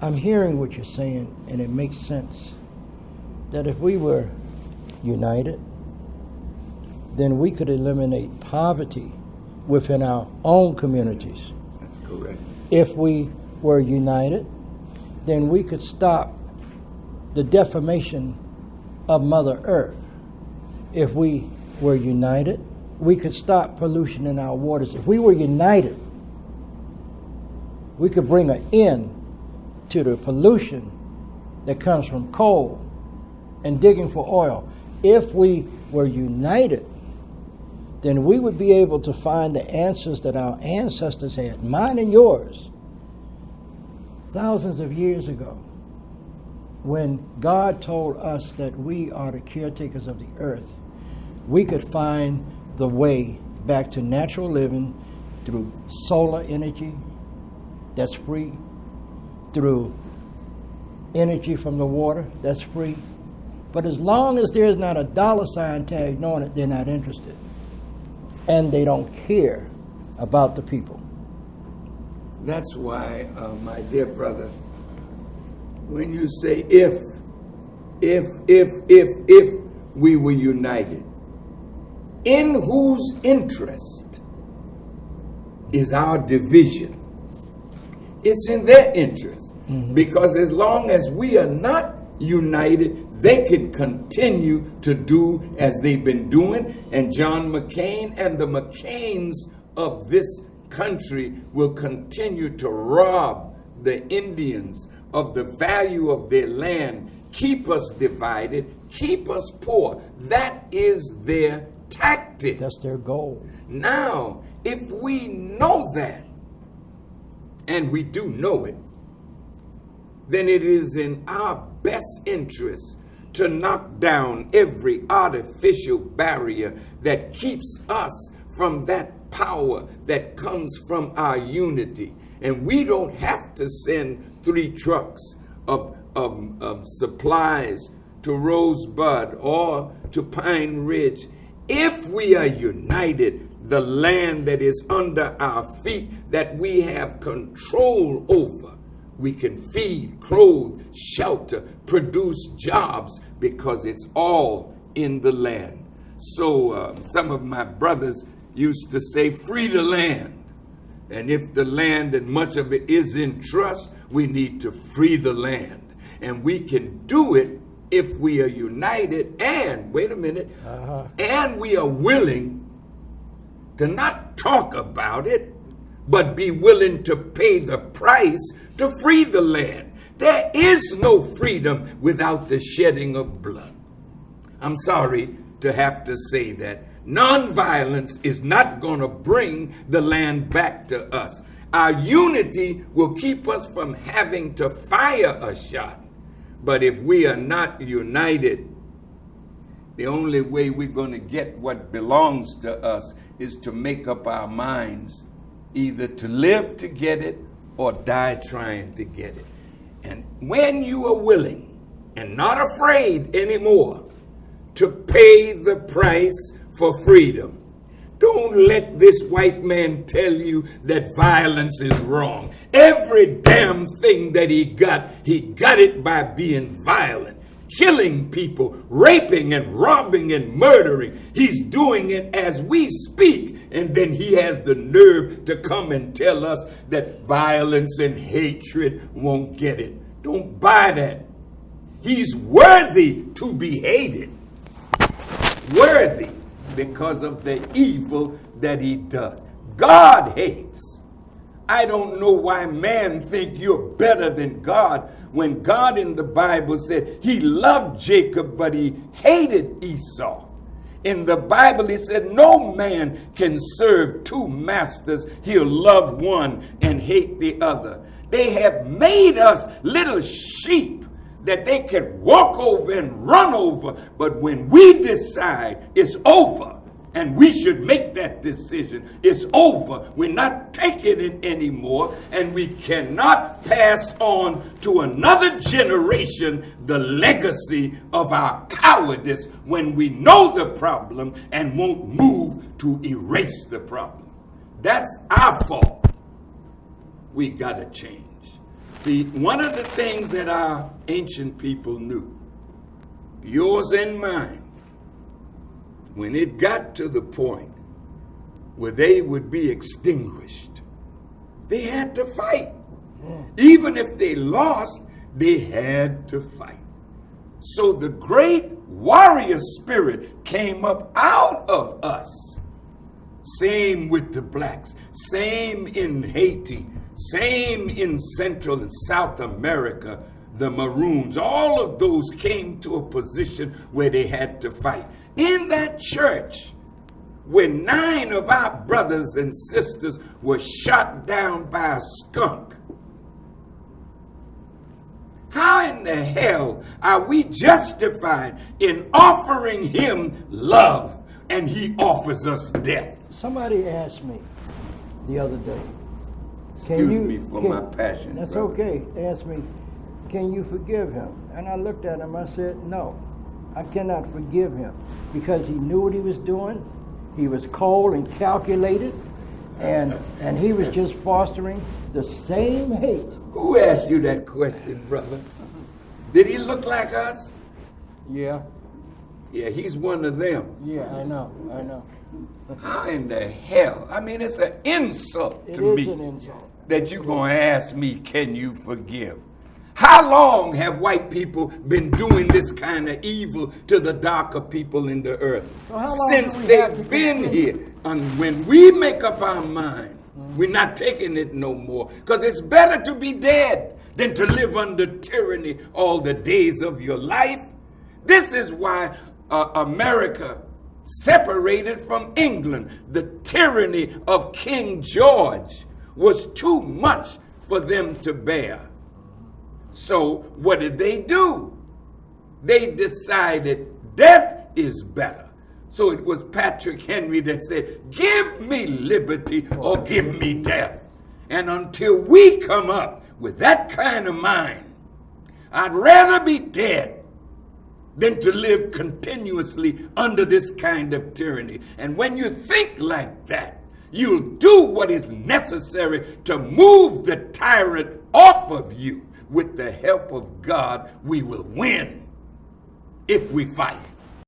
I'm hearing what you're saying, and it makes sense that if we were united, then we could eliminate poverty within our own communities. That's correct. If we were united, then we could stop the defamation of Mother Earth. If we were united, we could stop pollution in our waters. If we were united, we could bring an end to the pollution that comes from coal and digging for oil. If we were united, then we would be able to find the answers that our ancestors had, mine and yours, thousands of years ago, when God told us that we are the caretakers of the earth. We could find the way back to natural living through solar energy that's free, through energy from the water that's free. But as long as there's not a dollar sign tag on it, they're not interested. And they don't care about the people. That's why, my dear brother, when you say if we were united, in whose interest is our division? It's in their interest. Mm-hmm. Because as long as we are not united, they can continue to do as they've been doing. And John McCain and the McCains of this country will continue to rob the Indians of the value of their land, keep us divided, keep us poor. That is their tactic. That's their goal. Now, if we know that, and we do know it, then it is in our best interest to knock down every artificial barrier that keeps us from that power that comes from our unity. And we don't have to send 3 trucks of supplies to Rosebud or to Pine Ridge. If we are united, the land that is under our feet that we have control over, we can feed, clothe, shelter, produce jobs, because it's all in the land. So some of my brothers used to say, free the land. And if the land and much of it is in trust, we need to free the land. And we can do it if we are united and, wait a minute, and we are willing to not talk about it, but be willing to pay the price to free the land. There is no freedom without the shedding of blood. I'm sorry to have to say that. Nonviolence is not going to bring the land back to us. Our unity will keep us from having to fire a shot. But if we are not united, the only way we're going to get what belongs to us is to make up our minds either to live to get it or die trying to get it. And when you are willing and not afraid anymore to pay the price for freedom, don't let this white man tell you that violence is wrong. Every damn thing that he got it by being violent. Killing people, raping and robbing and murdering. He's doing it as we speak. And then he has the nerve to come and tell us that violence and hatred won't get it. Don't buy that. He's worthy to be hated. Worthy because of the evil that he does. God hates. I don't know why man think you're better than God, when God in the Bible said he loved Jacob, but he hated Esau. In the Bible, he said no man can serve 2 masters. He'll love one and hate the other. They have made us little sheep that they can walk over and run over. But when we decide it's over, and we should make that decision, it's over. We're not taking it anymore, and we cannot pass on to another generation the legacy of our cowardice when we know the problem and won't move to erase the problem. That's our fault. We gotta change. See, one of the things that our ancient people knew, yours and mine, when it got to the point where they would be extinguished, they had to fight. Even if they lost, they had to fight. So the great warrior spirit came up out of us. Same with the blacks, same in Haiti, same in Central and South America, the Maroons. All of those came to a position where they had to fight. In that church, where 9 of our brothers and sisters were shot down by a skunk, how in the hell are we justified in offering him love and he offers us death? Somebody asked me the other day. Excuse me for my passion. That's brother. okay. They asked me, can you forgive him? And I looked at him, I said, no, I cannot forgive him because he knew what he was doing. He was cold and calculated, and he was just fostering the same hate. Who asked you that question, brother? Did he look like us? Yeah. Yeah, he's one of them. Yeah, I know. How in the hell? I mean, it's an insult It to is me an insult. that you're going to ask me, can you forgive? How long have white people been doing this kind of evil to the darker people in the earth? So how long Since do we have to they've been continue? here. And when we make up our mind, we're not taking it no more. Because it's better to be dead than to live under tyranny all the days of your life. This is why America separated from England. The tyranny of King George was too much for them to bear. So what did they do? They decided death is better. So it was Patrick Henry that said, give me liberty or give me death. And until we come up with that kind of mind, I'd rather be dead than to live continuously under this kind of tyranny. And when you think like that, you'll do what is necessary to move the tyrant off of you. With the help of God, we will win if we fight.